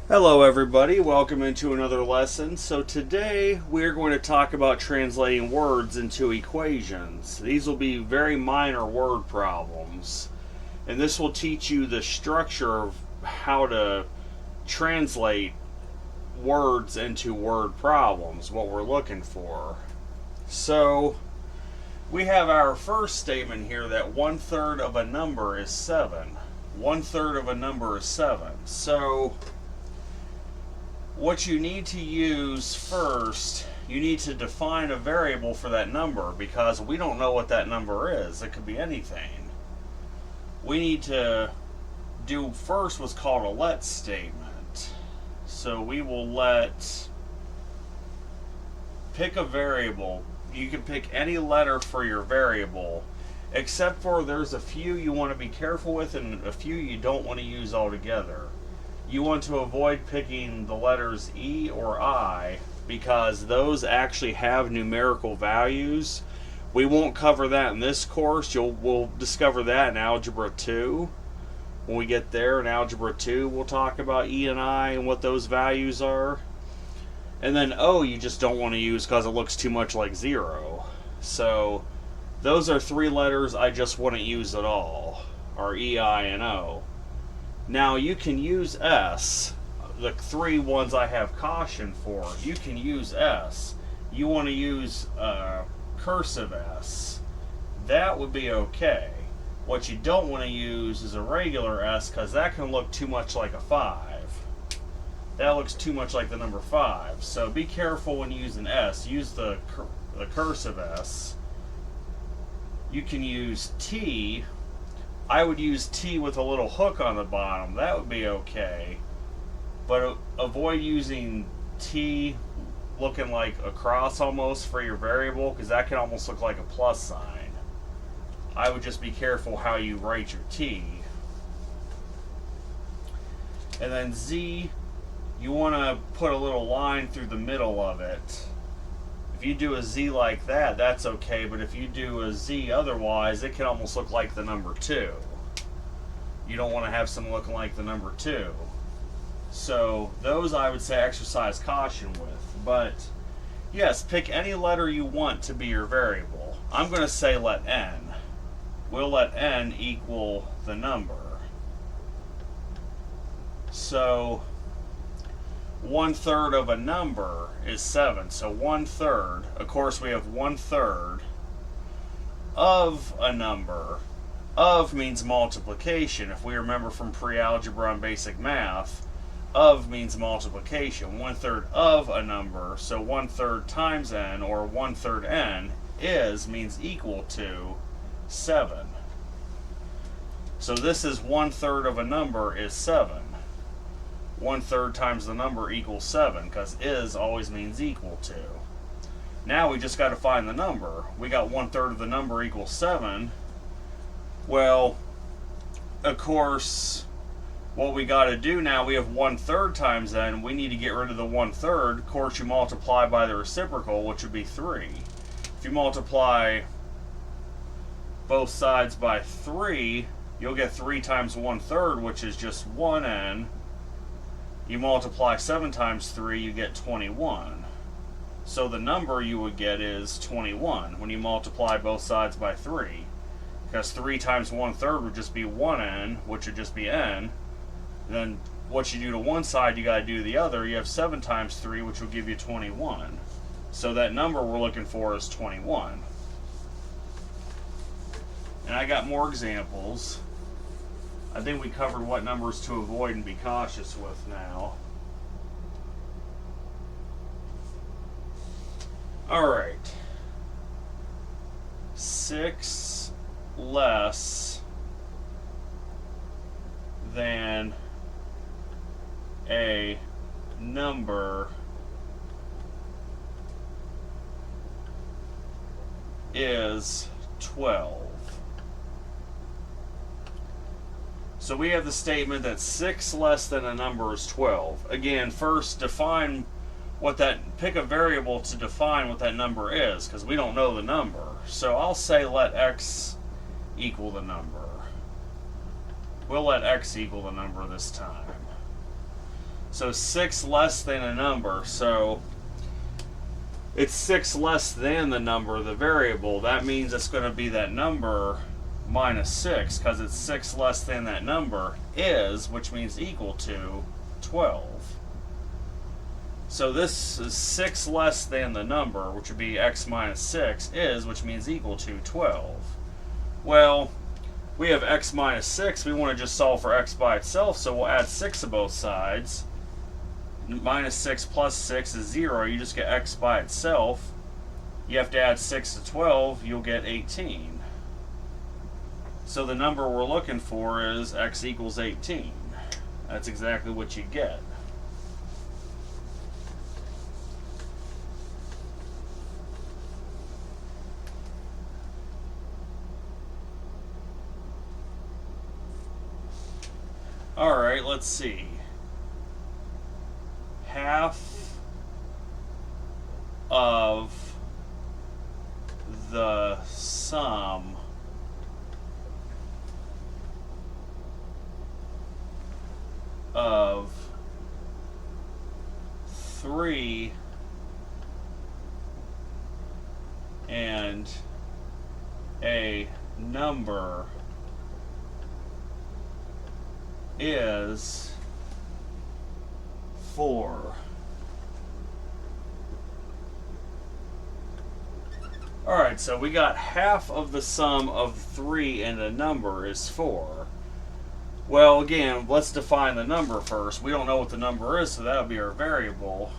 Hello everybody, welcome into another lesson. So today we're going to talk about translating words into equations. These will be very minor word problems. And this will teach you the structure of how to translate words into word problems, what we're looking for. So we have our first statement here that 1/3 of a number is 7. 1/3 of a number is 7. So what you need to use first, you need to define a variable for that number because we don't know what that number is. It could be anything. We need to do first what's called a let statement. So we will pick a variable. You can pick any letter for your variable, except for there's a few you want to be careful with and a few you don't want to use altogether. You want to avoid picking the letters E or I because those actually have numerical values. We won't cover that in this course. We'll discover that in Algebra 2. When we get there in Algebra 2, we'll talk about E and I and what those values are. And then O you just don't want to use because it looks too much like 0. So those are 3 letters I just wouldn't use at all, are E, I, and O. Now you can use S, the 3 ones I have caution for. You can use S. You want to use cursive S. That would be okay. What you don't want to use is a regular S because that can look too much like a 5. That looks too much like the number 5. So be careful when you use an S. Use the cursive S. You can use T. I would use T with a little hook on the bottom. That would be okay. But avoid using T looking like a cross almost for your variable because that can almost look like a plus sign. I would just be careful how you write your T. And then Z, you want to put a little line through the middle of it. If you do a Z like that, that's okay, but if you do a Z otherwise, it can almost look like the number 2. You don't want to have something looking like the number 2. So those I would say exercise caution with. But yes, pick any letter you want to be your variable. I'm going to say let N. We'll let N equal the number. So 1/3 of a number is 7. So 1/3, of course we have 1/3 of a number. Of means multiplication. If we remember from pre-algebra and basic math, of means multiplication. 1/3 of a number, so 1/3 times n, or 1/3 n, means equal to 7. So this is 1/3 of a number is 7. 1/3 times the number equals 7, because is always means equal to. Now we just got to find the number. We got 1/3 of the number equals 7. Well, of course, what we got to do now, we have 1/3 times n. We need to get rid of the 1/3. Of course, you multiply by the reciprocal, which would be 3. If you multiply both sides by 3, you'll get 3 times 1/3, which is just 1n. You multiply 7 times 3, you get 21. So the number you would get is 21 when you multiply both sides by 3. Because 3 times 1/3 would just be 1n, which would just be n. And then what you do to one side, you got to do to the other. You have 7 times 3, which will give you 21. So that number we're looking for is 21. And I got more examples. I think we covered what numbers to avoid and be cautious with now. Alright. 6 less than a number is 12. So we have the statement that 6 less than a number is 12. Again, first define pick a variable to define what that number is, because we don't know the number. So I'll say let x equal the number. We'll let x equal the number this time. So 6 less than a number. So it's 6 less than the number, the variable. That means it's going to be that number minus 6, because it's 6 less than that number is, which means equal to 12. So this is 6 less than the number, which would be x minus 6, is, which means equal to 12. Well, we have x minus 6. We want to just solve for x by itself, so we'll add 6 to both sides. Minus 6 plus 6 is 0. You just get x by itself. You have to add 6 to 12. You'll get 18. So the number we're looking for is x equals 18. That's exactly what you get. Alright, let's see. Half of the sum of 3 and a number is 4. Alright, so we got half of the sum of 3 and a number is 4. Well, again, let's define the number first. We don't know what the number is, so that'll be our variable.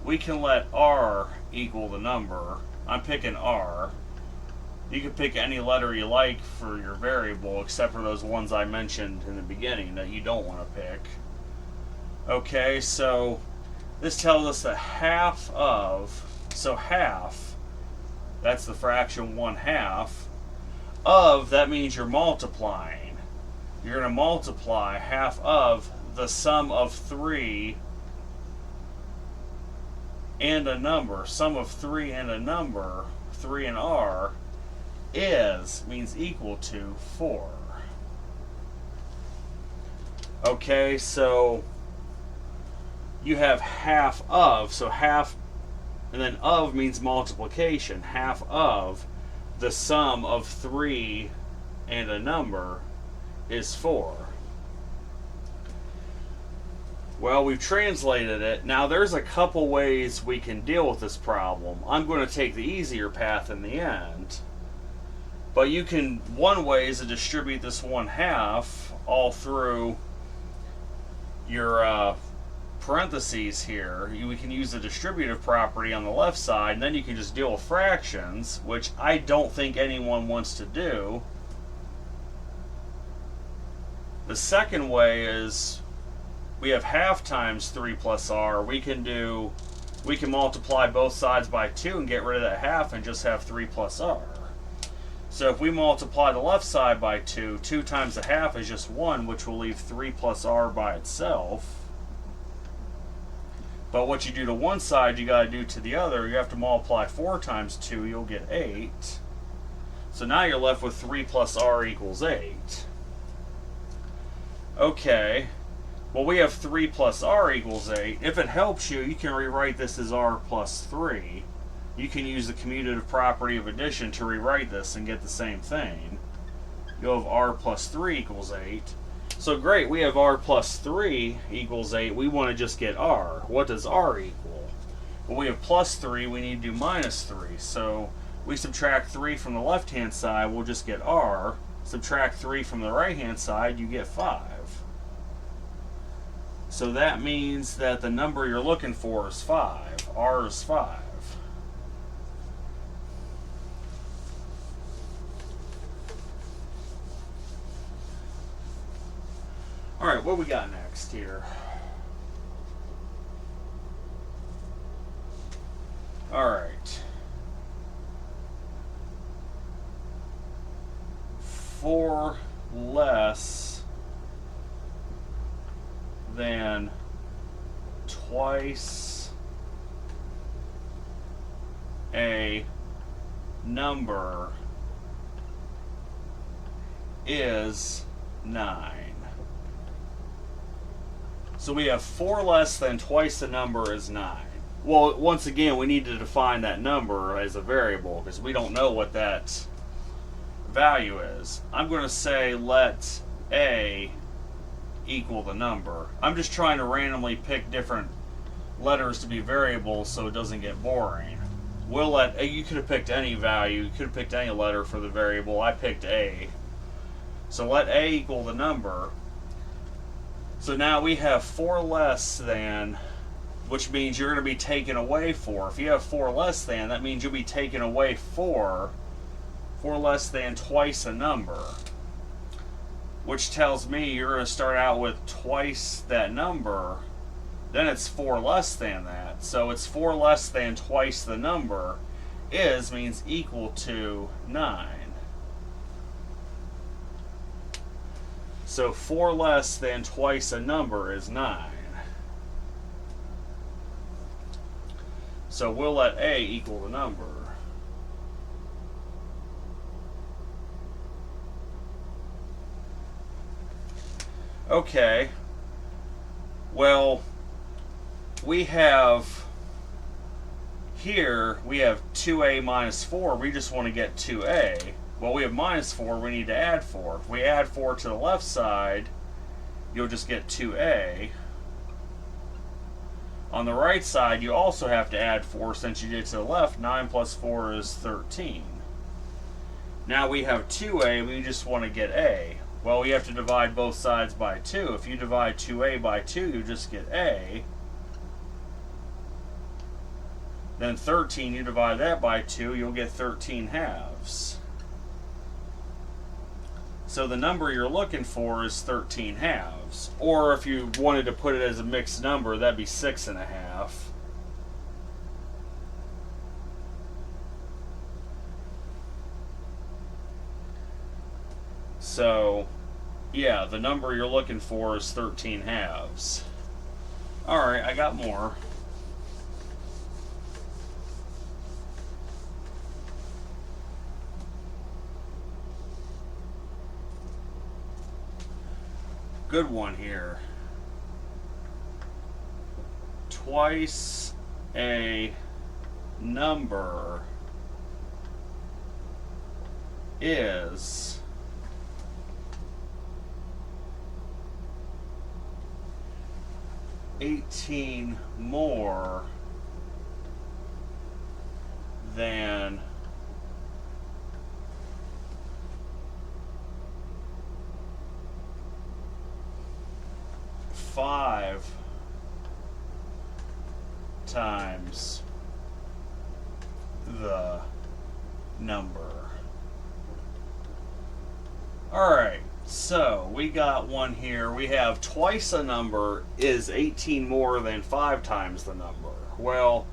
We can let r equal the number. I'm picking r. You can pick any letter you like for your variable, except for those ones I mentioned in the beginning that you don't want to pick. Okay, so this tells us that half of, so half, that's the fraction 1/2, of, that means you're multiplying. You're going to multiply half of the sum of 3 and a number. Sum of 3 and a number, 3 and r, is, means equal to 4. Okay, so you have half of, so half, and then of means multiplication. Half of the sum of 3 and a number is 4. Well, we've translated it. Now there's a couple ways we can deal with this problem. I'm going to take the easier path in the end. But you can, one way is to distribute this 1/2 all through your parentheses here. We can use the distributive property on the left side, and then you can just deal with fractions, which I don't think anyone wants to do. The second way is we have half times 3 plus r. We can multiply both sides by 2 and get rid of that half and just have 3 plus r. So if we multiply the left side by 2, 2 times a half is just 1, which will leave 3 plus r by itself. But what you do to one side, you got to do to the other. You have to multiply 4 times 2, you'll get 8. So now you're left with 3 plus r equals 8. Okay, well we have 3 plus r equals 8. If it helps you, you can rewrite this as r plus 3. You can use the commutative property of addition to rewrite this and get the same thing. You'll have r plus 3 equals 8. So great, we have r plus 3 equals 8. We want to just get r. What does r equal? Well, we have plus 3, we need to do minus 3. So we subtract 3 from the left-hand side, we'll just get r. Subtract 3 from the right-hand side, you get 5. So that means that the number you're looking for is 5. R is 5. Alright, what we got next here? Alright. 4 less than twice a number is 9. So we have 4 less than twice the number is 9. Well, once again, we need to define that number as a variable because we don't know what that value is. I'm going to say let A equal the number. I'm just trying to randomly pick different letters to be variables so it doesn't get boring. We'll let you could have picked any value, you could have picked any letter for the variable. I picked A. So let A equal the number. So now we have 4 less than, which means you're going to be taking away 4. If you have 4 less than, that means you'll be taking away 4. 4 less than twice a number. Which tells me you're going to start out with twice that number. Then it's 4 less than that. So it's 4 less than twice the number. Is means equal to 9. So 4 less than twice a number is 9. So we'll let A equal the number. Okay. Well, we have here, we have 2A minus 4. We just want to get 2A. Well, we have minus 4, we need to add 4. If we add 4 to the left side, you'll just get 2A. On the right side, you also have to add 4 since you did to the left. 9 plus 4 is 13. Now we have 2A, we just want to get A. Well, we have to divide both sides by 2. If you divide 2A by 2, you just get A. Then 13, you divide that by 2, you'll get 13 halves. So the number you're looking for is 13 halves. Or if you wanted to put it as a mixed number, that'd be 6.5. So, yeah, the number you're looking for is 13 halves. Alright, I got more. Good one here. Twice a number is 18 more than 5 times the number. Alright, so we got one here. We have twice a number is 18 more than 5 times the number. Well,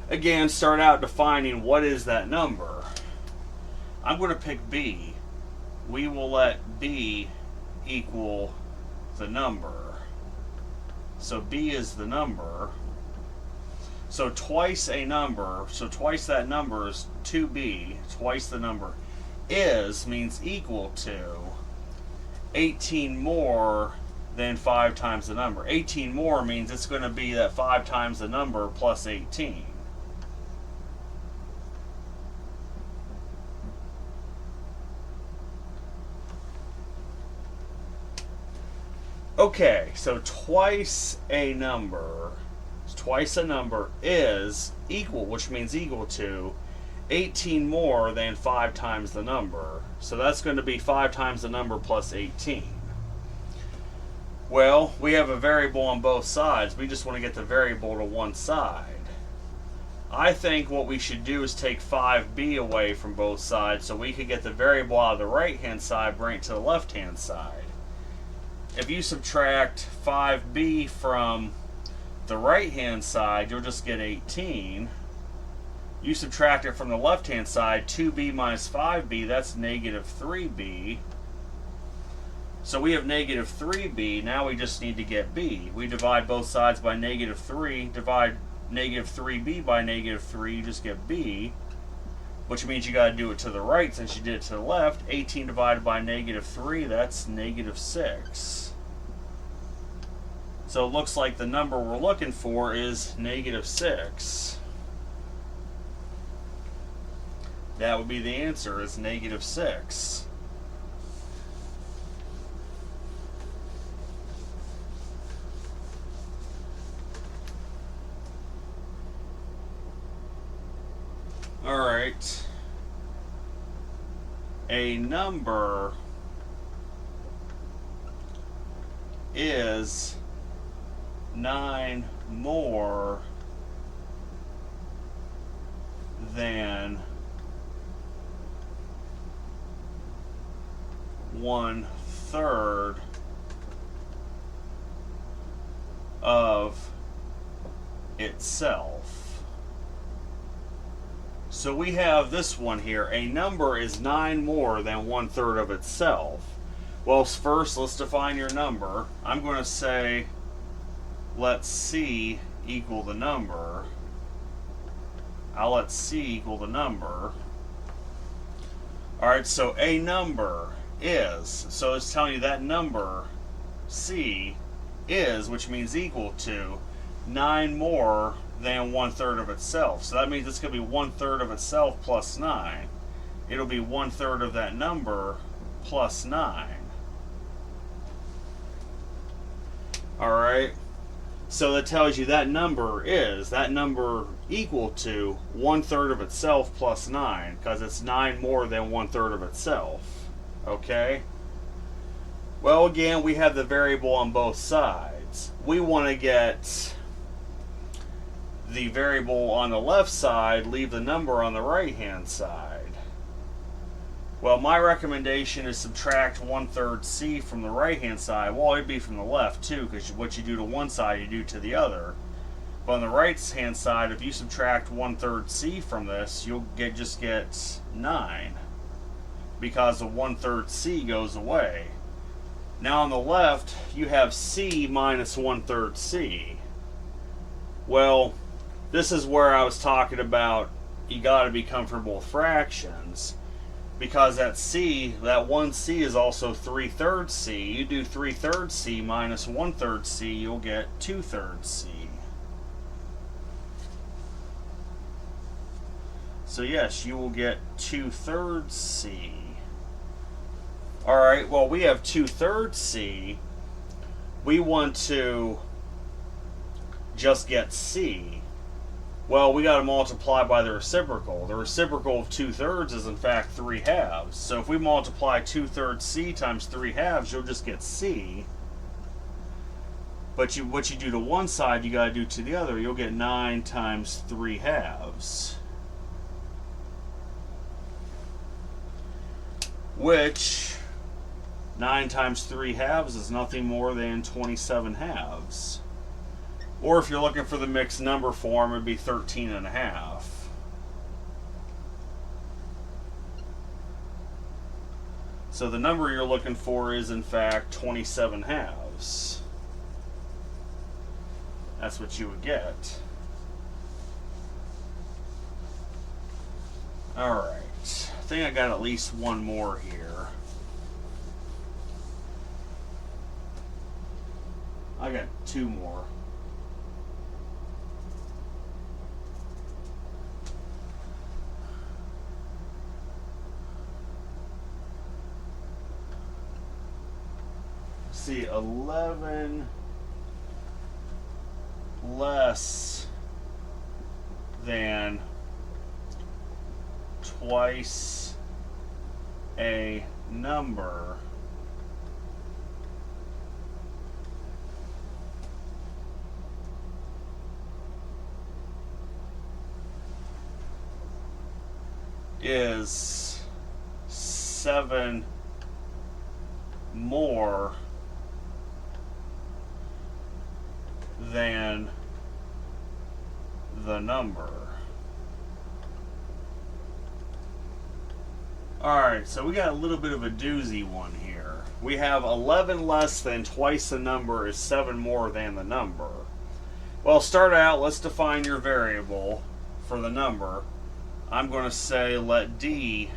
again, start out defining what is that number. I'm going to pick B. We will let B equal the number. So B is the number. So twice a number, so twice that number is 2B, twice the number is means equal to 18 more than 5 times the number. 18 more means it's going to be that 5 times the number plus 18. Okay, so twice a number is equal, which means equal to 18 more than 5 times the number. So that's going to be 5 times the number plus 18. Well, we have a variable on both sides. We just want to get the variable to one side. I think what we should do is take 5b away from both sides so we can get the variable out of the right-hand side, bring it to the left-hand side. If you subtract 5b from the right-hand side, you'll just get 18. You subtract it from the left-hand side, 2b minus 5b, that's negative 3b. So we have negative 3b, now we just need to get b. We divide both sides by negative 3, divide negative 3b by negative 3, you just get b, which means you got to do it to the right since you did it to the left. 18 divided by negative 3, that's negative 6. So it looks like the number we're looking for is -6. That would be the answer, is -6. Alright. A number is 9 more than 1/3 of itself. So we have this one here. A number is 9 more than 1/3 of itself. Well, first let's define your number. I'm going to say let C equal the number. I'll let C equal the number. Alright, so a number is, so it's telling you that number, C, is, which means equal to, 9 more than 1/3 of itself. So that means it's going to be 1/3 of itself plus 9. It'll be 1/3 of that number plus 9. Alright, so that tells you that number equal to 1/3 of itself plus 9, because it's 9 more than 1/3 of itself. Okay? Well, again, we have the variable on both sides. We want to get the variable on the left side, leave the number on the right hand side. Well, my recommendation is subtract 1/3 C from the right hand side. Well, it'd be from the left too, because what you do to one side, you do to the other. But on the right hand side, if you subtract 1/3 C from this, you'll just get 9, because the 1/3 C goes away. Now on the left, you have C minus 1/3 C. Well, this is where I was talking about you got to be comfortable with fractions, because that C, that 1C is also 3/3 C. You do 3/3 C minus 1/3 C, you'll get 2/3 C. So yes, you will get 2/3 C. Alright, well, we have 2/3 C. We want to just get C. Well, we got to multiply by the reciprocal. The reciprocal of 2/3 is in fact 3/2. So if we multiply 2/3 C times 3/2, you'll just get C. But what you do to one side, you got to do to the other. You'll get 9 times 3/2. Which 9 times 3/2 is nothing more than 27/2. Or if you're looking for the mixed number form, it'd be 13.5. So the number you're looking for is in fact 27/2. That's what you would get. Alright. I think I got at least one more here. I got two more. See, 11 less than twice a number is 7 more than the number. Alright, so we got a little bit of a doozy one here. We have 11 less than twice the number is 7 more than the number. Well, start out, let's define your variable for the number. I'm going to say let D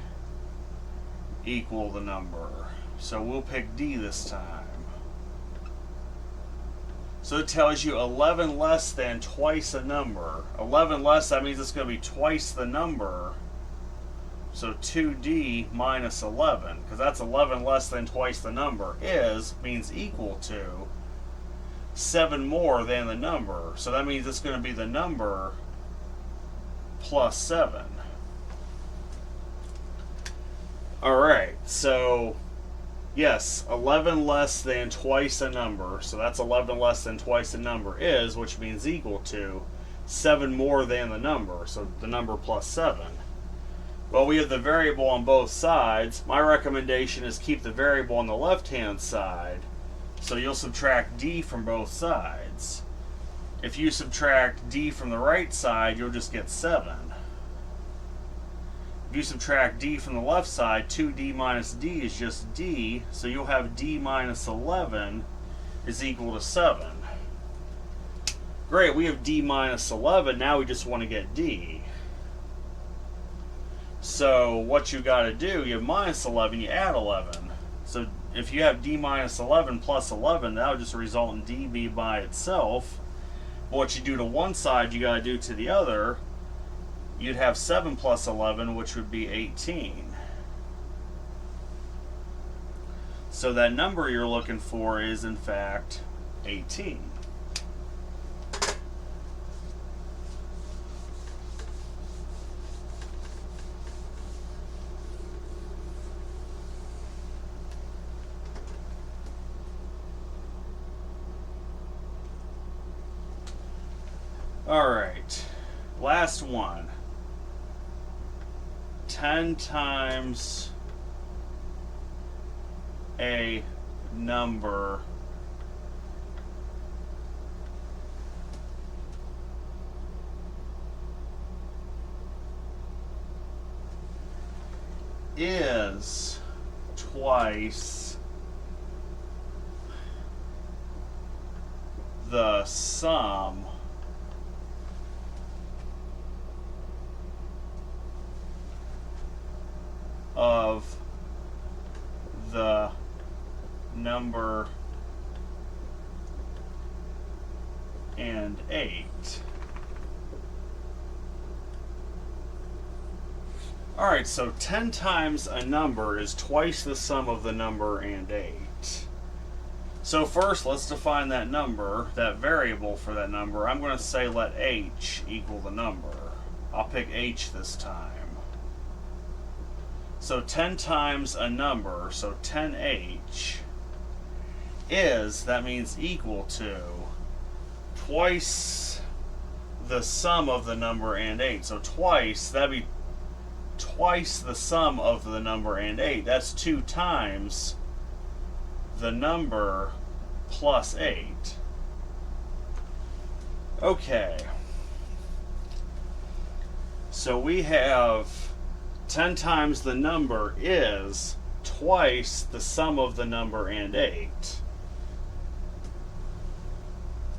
equal the number. So we'll pick D this time. So it tells you 11 less than twice a number. 11 less, that means it's going to be twice the number. So 2d minus 11, because that's 11 less than twice the number, means equal to 7 more than the number. So that means it's going to be the number plus 7. Alright, so yes, 11 less than twice a number, so that's 11 less than twice the number which means equal to 7 more than the number, so the number plus 7. Well, we have the variable on both sides. My recommendation is keep the variable on the left-hand side, so you'll subtract d from both sides. If you subtract d from the right side, you'll just get 7. If you subtract d from the left side, 2d minus d is just d, so you'll have d minus 11 is equal to 7. Great, we have d minus 11, now we just want to get d. So what you got to do, you have minus 11, you add 11. So if you have d minus 11 plus 11, that would just result in db by itself. But what you do to one side, you got to do to the other. You'd have 7 plus 11, which would be 18. So that number you're looking for is, in fact, 18. Alright, last one. 10 times a number is twice the sum of the number and 8. Alright, so 10 times a number is twice the sum of the number and 8. So first, let's define that number, that variable for that number. I'm going to say let h equal the number. I'll pick h this time. So 10 times a number, so 10h, that means equal to twice the sum of the number and 8. So twice, that'd be twice the sum of the number and 8. That's 2 times the number plus 8. Okay. So we have 10 times the number is twice the sum of the number and 8.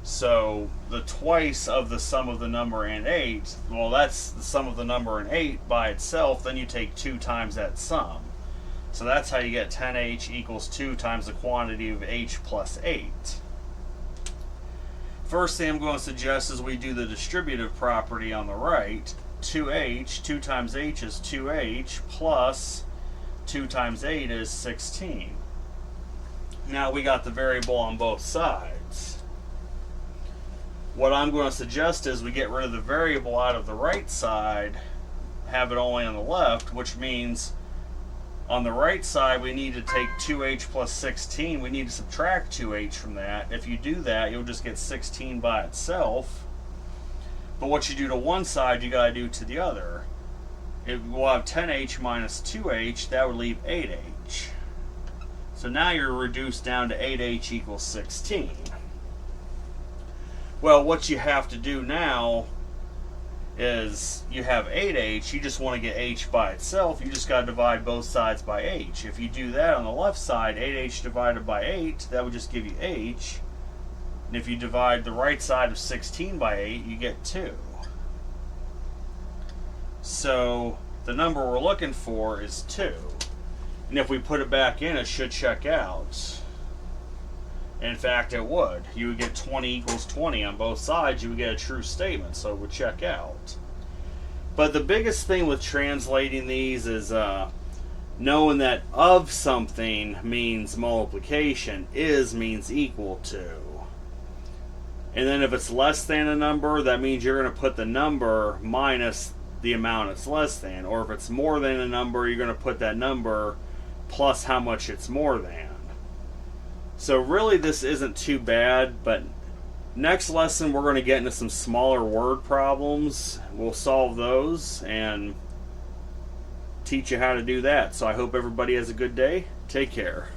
So the twice of the sum of the number and 8, well, that's the sum of the number and 8 by itself. Then you take 2 times that sum. So that's how you get 10h equals 2 times the quantity of h plus 8. First thing I'm going to suggest is we do the distributive property on the right. 2h, 2 times h is 2h, plus 2 times 8 is 16. Now we got the variable on both sides. What I'm going to suggest is we get rid of the variable out of the right side, have it only on the left, which means on the right side we need to take 2h plus 16. We need to subtract 2h from that. If you do that, you'll just get 16 by itself. But what you do to one side, you got to do to the other. We'll have 10h minus 2h, that would leave 8h. So now you're reduced down to 8h equals 16. Well, what you have to do now is you have 8h, you just want to get h by itself, you just got to divide both sides by h. If you do that on the left side, 8h divided by 8, that would just give you h. And if you divide the right side of 16 by 8, you get 2. So the number we're looking for is 2. And if we put it back in, it should check out. In fact, it would. You would get 20 equals 20 on both sides. You would get a true statement, so it would check out. But the biggest thing with translating these is knowing that of something means multiplication, is means equal to. And then if it's less than a number, that means you're going to put the number minus the amount it's less than. Or if it's more than a number, you're going to put that number plus how much it's more than. So really this isn't too bad, but next lesson we're going to get into some smaller word problems. We'll solve those and teach you how to do that. So I hope everybody has a good day. Take care.